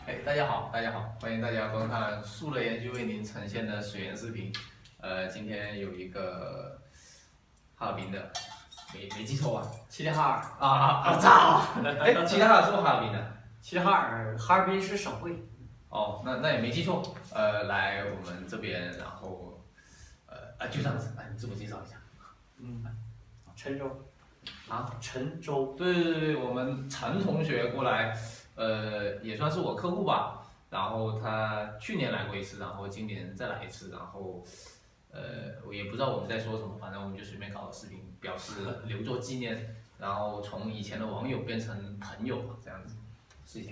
大家好，大家好，欢迎大家观看速乐研究为您呈现的水源视频。今天有一个哈尔滨的，没记错吧？齐齐哈尔啊！操！齐齐哈尔是不是哈尔滨的？齐齐哈尔，哈尔滨市省会。哦，那也没记错。来我们这边，然后就这样子，你自我介绍一下。郴州。啊？郴州。对，我们陈同学过来。也算是我客户吧，然后他去年来过一次，然后今年再来一次，然后我也不知道我们在说什么，反正我们就随便搞个视频，表示留作纪念，然后从以前的网友变成朋友嘛，这样子，试一下。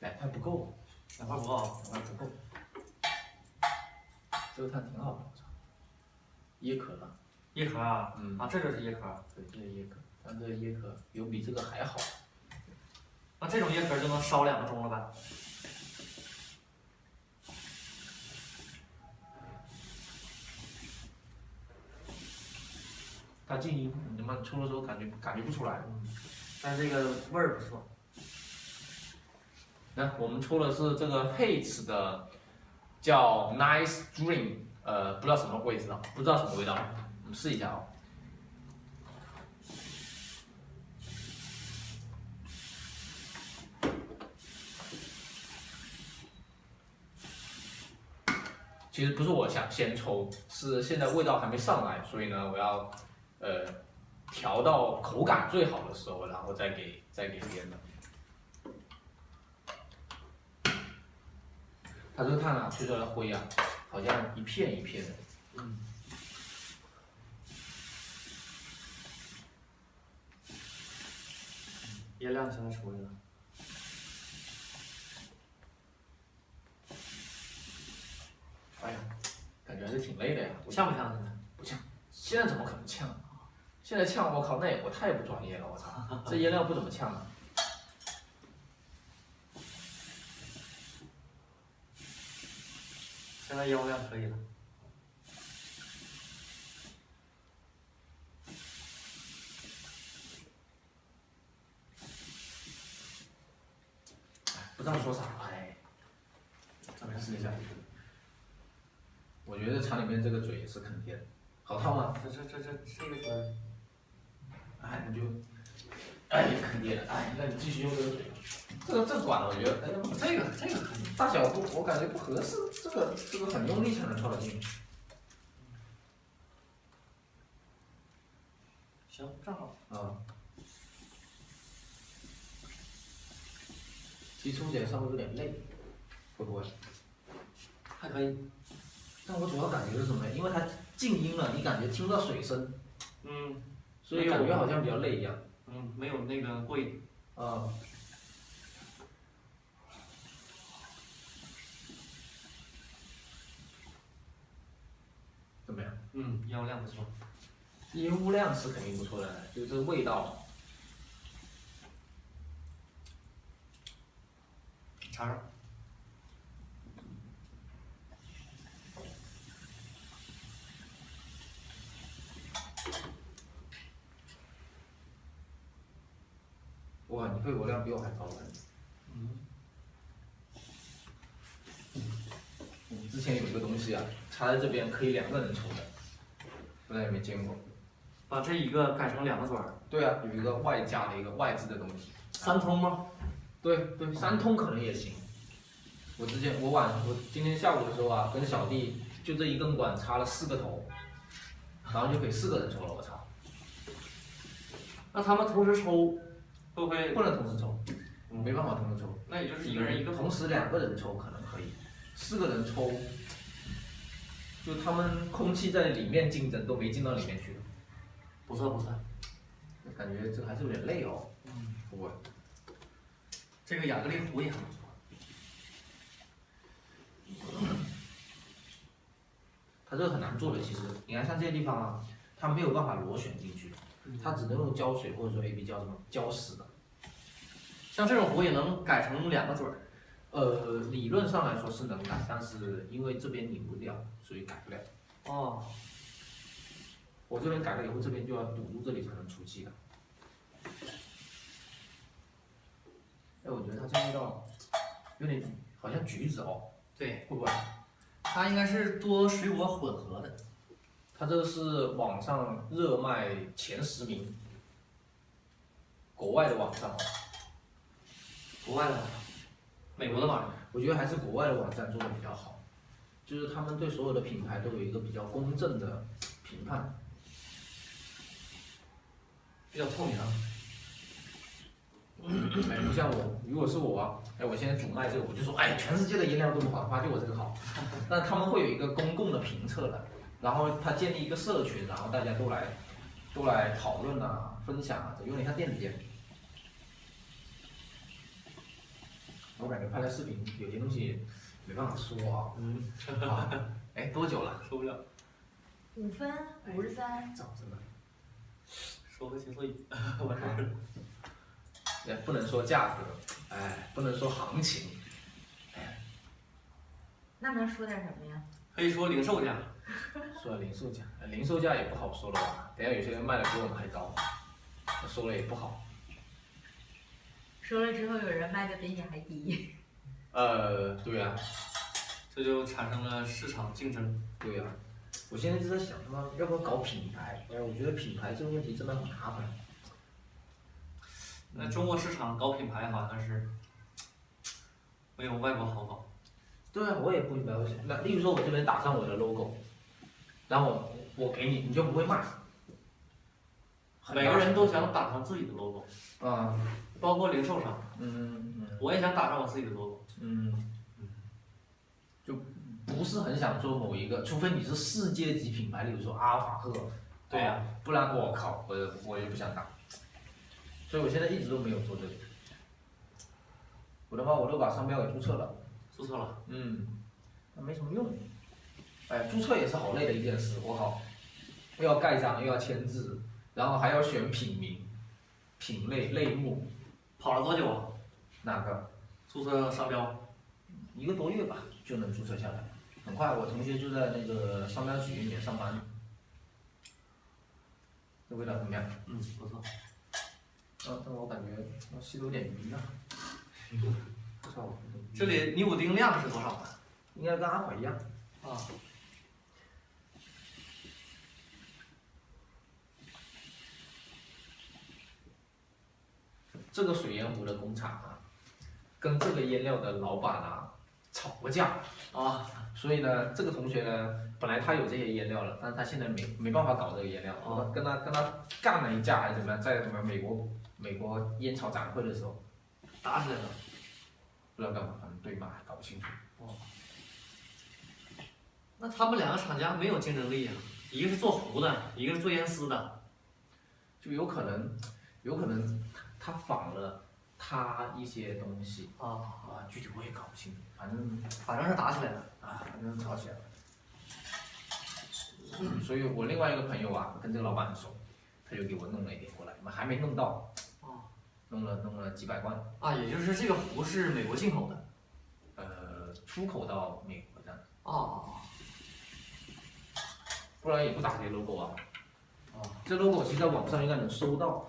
2块不够2块不够，2块不够，这个碳挺好的，我操，椰壳的，椰壳啊，这就是椰壳，对，这是椰壳。但这个椰壳有比这个还好，那这种椰壳就能烧2个钟了吧？它静音，你他妈抽的时候感觉不出来。但是这个味儿不错。那我们抽的是这个 Hates 的，叫 Nice Dream， 不知道什么味道，不知道什么味道，我们试一下哦。其实不是我想先抽，是现在味道还没上来，所以呢，我要调到口感最好的时候，然后再给别人的。它这个碳啊，吹出来的灰啊，好像一片一片的。烟量现在出来了。哎呀，感觉还是挺累的呀。呛不呛现在？不呛，现在怎么可能呛啊？现在呛，我靠，我太不专业了，我操，这烟料不怎么呛啊。现在烟雾量可以了。不知道说啥，咱们试一下。我觉得厂里面这个嘴也是肯定的，好烫吗？这个嘴，你就，肯定的，那你继续用这个嘴。这管了，我觉得，这个可以。大小我感觉不合适，这个很用力才能抽得进。行，正好。其实抽起来稍微有点累，会不会？还可以。但我主要感觉是什么？因为它静音了，你感觉听不到水声。所以感觉好像比较累一样。没有那个过瘾。怎么样？烟雾量不错。烟雾量是肯定不错的，就是这个味道。尝尝。哇，你肺活量比我还高了。你之前有一个东西啊，插在这边可以2个人抽的，不知道有没有见过？把这一个改成2个嘴儿。对啊，有一个外加的一个外置的东西。3通吗？对，3通可能也行。我今天下午的时候啊，跟小弟就这一根管插了4个头，然后就可以4个人抽了，我操！那他们同时抽，会不会？不能同时抽，没办法同时抽。那也就是1个人1个。同时2个人抽可能可以，4个人抽，就他们空气在里面竞争都没进到里面去。不错。感觉这个还是有点累哦。会不会？这个亚克力壶也很不错。它这个很难做的，其实你看像这些地方啊，它没有办法螺旋进去，它只能用胶水或者说 AB 胶什么胶死的。像这种壶也能改成2个嘴儿。理论上来说是能改，但是因为这边拧不掉，所以改不了。我这边改了以后，这边就要堵住这里才能出气的。哎，我觉得它这味道有点好像橘子哦，对，会不会？它应该是多水果混合的。它这个是网上热卖前10名，国外的网上哦，国外的网站，美国的网站。我觉得还是国外的网站做的比较好，就是他们对所有的品牌都有一个比较公正的评判。比较透明啊。哎，不像我，如果是我啊，哎，我现在主卖这个，我就说，哎，全世界的颜料都不好，妈就我这个好。但他们会有一个公共的评测的，然后他建立一个社群，然后大家都来讨论啊、分享啊，有点像电子烟。我感觉拍了视频，有些东西没办法说啊。啊，哎，多久了？受不了。5分53。早着呢。说个轻松语。我操。也不能说价格，哎，不能说行情，哎，那能说点什么呀？可以说零售价。说零售价，零售价也不好说了吧？等下有些人卖的比我们还高，说了也不好。说了之后，有人卖的比你还低。对呀、这就产生了市场竞争。对呀、我现在就在想，他妈要不要搞品牌？哎，我觉得品牌这个问题真的很麻烦。那中国市场搞品牌好像是没有外国好搞。对啊，我也不明白为什么。那例如说，我这边打上我的 logo，然后我给你，你就不会卖。每个人都想打上自己的 logo，啊，包括零售商，我也想打上我自己的 logo。就不是很想做某一个，除非你是世界级品牌，例如说阿尔法赫，对呀、不然我靠，我也不想打。所以我现在一直都没有做这个。我都把商标给注册了。注册了。那没什么用。哎，注册也是好累的一件事，我靠，又要盖章，又要签字，然后还要选品名、品类、类目。跑了多久啊？哪个？注册商标1个多月吧就能注册下来，很快。我同学就在那个商标局里面上班。这味道怎么样？不错。但我感觉吸的有点鱼啊。不知道。这里尼古丁量是多少呢？应该跟阿垮一样。啊。这个水烟壶的工厂啊，跟这个烟料的老板啊吵过架啊，所以呢，这个同学呢，本来他有这些烟料了，但是他现在没办法搞这个烟料，跟他干了一架还是怎么样，在什么美国烟草展会的时候打起来了，不知道干嘛，反正对骂搞不清楚。那他们两个厂家没有竞争力啊，一个是做壶的，一个是做烟丝的，就有可能他仿了他一些东西具体我也搞不清楚，反正是打起来了反正吵起来了。所以我另外一个朋友啊，跟这个老板很熟，他就给我弄了一点过来，还没弄到，弄了几百万啊，也就是这个壶是美国进口的，出口到美国这样，不然也不打这 logo 啊，这 logo 其实在网上应该能搜到，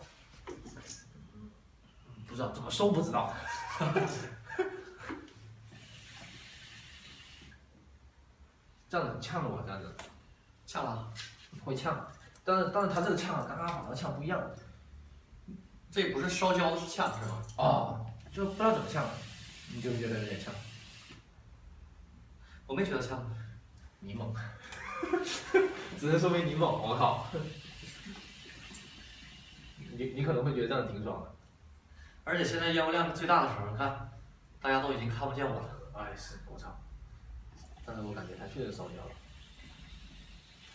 不知道怎么搜不知道。这样子很呛的我这样子，呛了，会呛，但是他这个呛跟阿法的呛不一样，这不是烧焦的呛是吗？就不知道怎么呛，你觉不觉得有点呛？我没觉得呛，你猛，只能说明你猛，我靠，你可能会觉得这样挺爽的，而且现在烟雾量最大的时候，看大家都已经看不见我了，是我操，但是我感觉它确实烧焦了。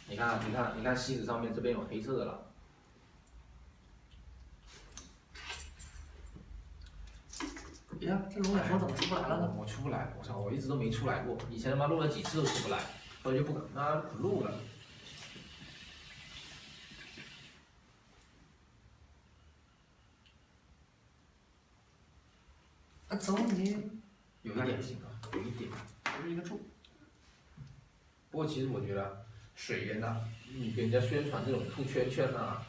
你看锡纸上面这边有黑色的了。哎呀，这龙卷风怎么出不来了呢？我出不来，我操，我一直都没出来过。以前他妈录了几次都出不来，后来就不敢，不录了。怎么你有一点行啊，有一点，不是一个柱。不过其实我觉得水烟呐，你给人家宣传这种吐圈圈呐，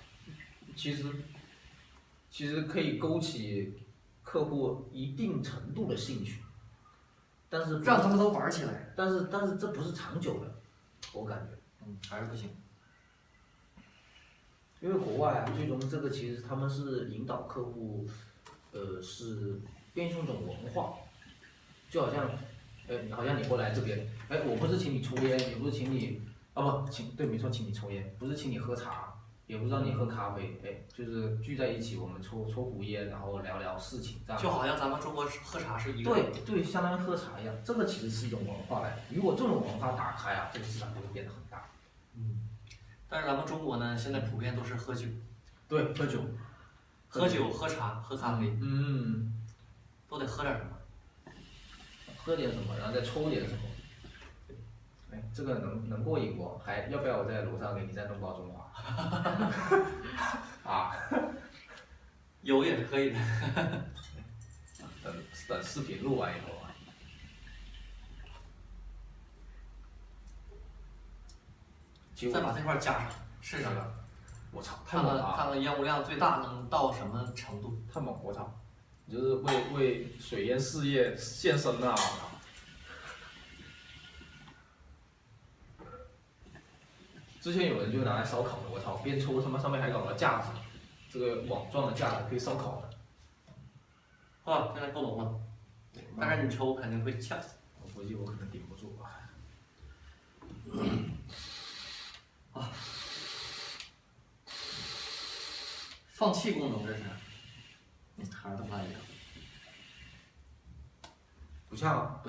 其实可以勾起客户一定程度的兴趣，但是让他们都玩起来。但是这不是长久的，我感觉。还是不行。因为国外啊，最终这个其实他们是引导客户，是变成一种文化，就好像，好像你过来这边，我不是请你抽烟，也不是请你，对，没错，请你抽烟，不是请你喝茶，也不是让你喝咖啡，就是聚在一起，我们抽壶烟，然后聊聊事情，这样。就好像咱们中国喝茶是一个。对，相当于喝茶一样，这个其实是一种文化来的。如果这种文化打开啊，这个市场就会变得很大。但是咱们中国呢，现在普遍都是喝酒。对，喝酒。喝茶、喝咖啡。都得喝点什么。喝点什么，然后再抽点什么。这个能过瘾不？还要不要我在楼上给你再弄包中华？啊？有也是可以的。等视频录完以后啊。再把这块加上，试试。我操，太猛了！看看烟雾量最大能到什么程度？太猛！我操，你就是为水烟事业献身啊！我操！之前有人就拿来烧烤的，我操，边抽他妈上面还搞了架子，这个网状的架子可以烧烤的。现在够浓了，但是你抽肯定会呛。我估计我可能顶不住吧。放气功能这是，还是他妈一样。不像。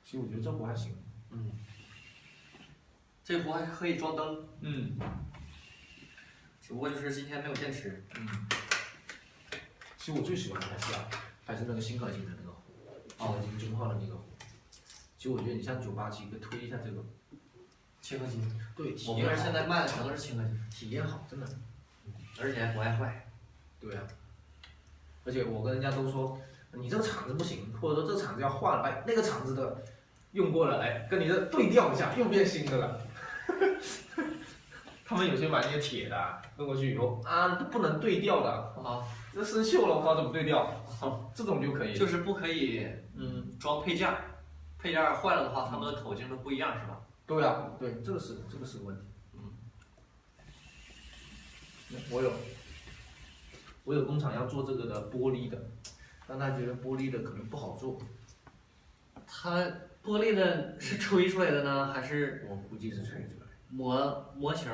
其实我觉得这壶还行。这壶还可以装灯。只不过就是今天没有电池。其实我最喜欢的还是那个新合金的那个壶，新合金中号的那个壶。其实我觉得你像987可以推一下这个。轻合金。对，体验好。我们现在卖的全都是轻合金，体验好，真的。而且不爱坏。对啊。而且我跟人家都说，你这个厂子不行，或者说这个厂子要换了，那个厂子的用过了，跟你这对调一下，又变新的了。他们有些买那些铁的，弄过去以后不能对调的这生锈了，我靠，怎么对调？这种就可以。就是不可以，装配件儿，配件儿坏了的话，它们的口径都不一样，是吧？对啊，对，这个是个问题。我有工厂要做这个的玻璃的，但他觉得玻璃的可能不好做。它玻璃的是吹出来的呢，还是？我估计是吹出来。模型。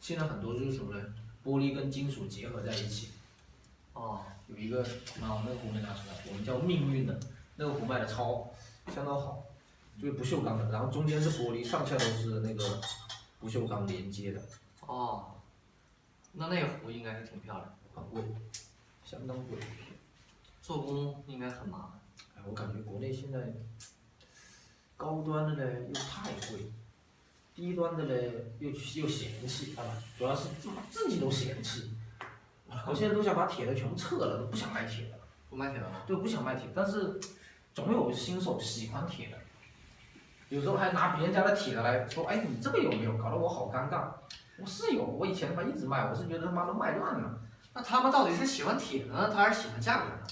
现在很多就是什么呢？玻璃跟金属结合在一起。有一个那个壶没拿出来，我们叫命运的，那个壶卖的相当好，就是不锈钢的，然后中间是玻璃，上下都是那个不锈钢连接的。那个壶应该是挺漂亮。很贵，相当贵。做工应该很麻烦。我感觉国内现在高端的呢又太贵，低端的呢又嫌弃，主要是自己都嫌弃。我现在都想把铁的全部撤了，都不想卖铁的。不卖铁了吗？对，不想卖铁，但是总有新手喜欢铁的，有时候还拿别人家的铁的来说，你这个有没有？搞得我好尴尬。我是有，我以前他妈一直卖，我是觉得他妈都卖烂了。那他们到底是喜欢铁呢，他还是喜欢价格呢？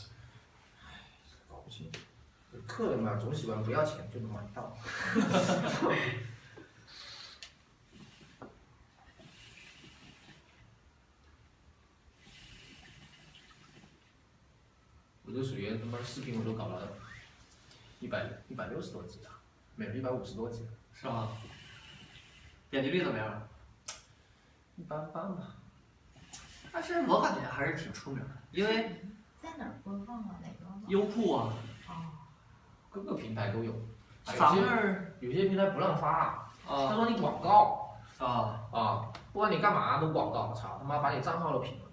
搞不清。客人嘛，总喜欢不要钱就能买到。我这水源他妈视频我都搞了160多集了，每日150多集了。是吗？点击率怎么样？一般般吧。但是我感觉还是挺出名的，因为在哪儿播放啊？哪个？优酷啊。各个平台都有。咱们有些平台不让发，他说你广告。不管你干嘛都广告，操他妈把你账号都屏了。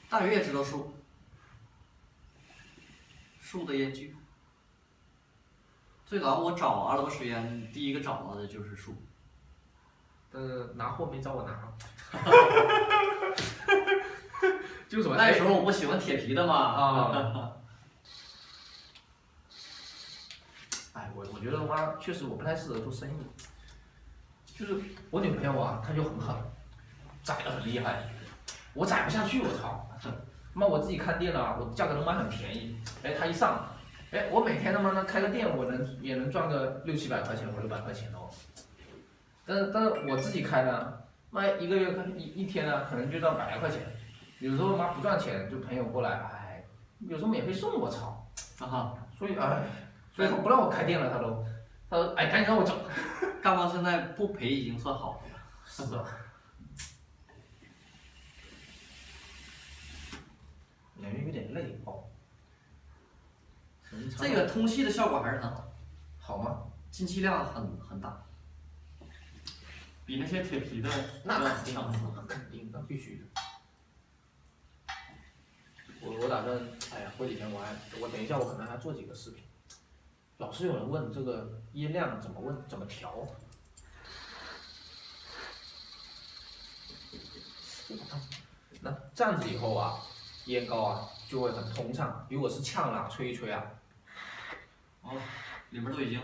大鱼也知道树的烟具。最早我找阿拉伯水烟，第一个找到的就是树。但是拿货没找我拿。就什么？那时候我不喜欢铁皮的嘛。我觉得妈确实我不太适合做生意。就是我女朋友啊，她就很狠，宰的很厉害，我宰不下去，我操！妈我自己看店啊，我价格能卖很便宜，哎，她一上，哎，我每天他妈的开个店，也能赚个600-700块钱或600块钱哦。但是我自己开呢，妈一个月一天呢，可能就赚100来块钱，有时候妈不赚钱，就朋友过来，哎，有时候免费送，我操！所以他不让我开店了，他说哎赶紧让我走。干到现在不赔已经算好了。是的。感觉有点累哦。这个通气的效果还是很好，好吗？进气量很大，比那些铁皮的那要肯定强很多。肯定，那必须的。我打算，哎呀，过几天我等一下我可能还做几个视频。老是有人问这个烟量怎么调。那这样子以后啊，烟膏啊就会很通畅。如果是呛啦、吹一吹啊，哦，里面都已经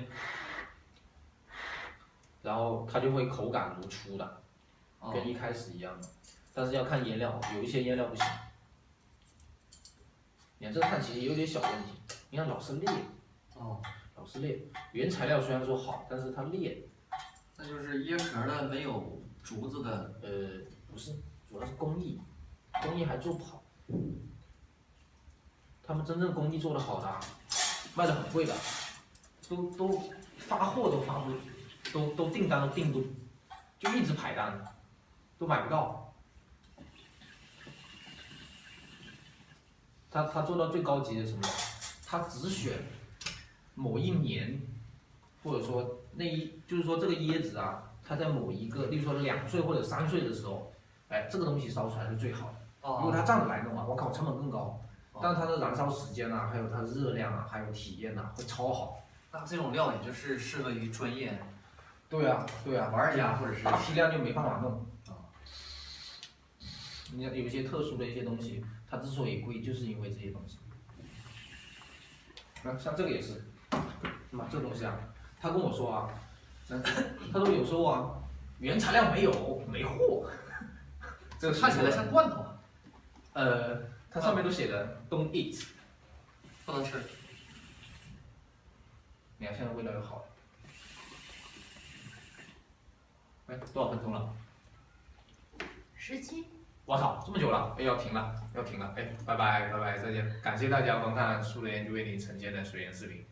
然后它就会口感如初的，跟一开始一样的。但是要看烟料，有一些烟料不行。你看这碳其实有点小问题，你看老是裂，老是裂。原材料虽然说好，但是它裂。那就是椰壳的没有竹子的。不是，主要是工艺还做不好。他们真正工艺做得好的啊，卖的很贵的，都发货都发不，都订单都订不，就一直排单，都买不到。他做到最高级的什么？他只选某一年，或者说就是说这个椰子啊，它在某一个，例如说2岁或者3岁的时候，哎，这个东西烧出来是最好的。如果他这样子来弄啊，我靠，成本更高，但它的燃烧时间啊，还有它的热量啊，还有体验啊，会超好。那这种料也就是适合于专业对啊，玩家或者是大批量就没办法弄。你看有一些特殊的一些东西，它之所以贵，就是因为这些东西。那像这个也是，妈这个东西啊，他跟我说啊，他说有时候啊，原材料没货，这个看起来像罐头。它上面都写的 "Don't eat"， 不能吃。你看现在味道又好了。哎，多少分钟了17。我操，这么久了，哎，要停了，哎，拜拜，再见，感谢大家观看素人研究为您呈现的水源视频。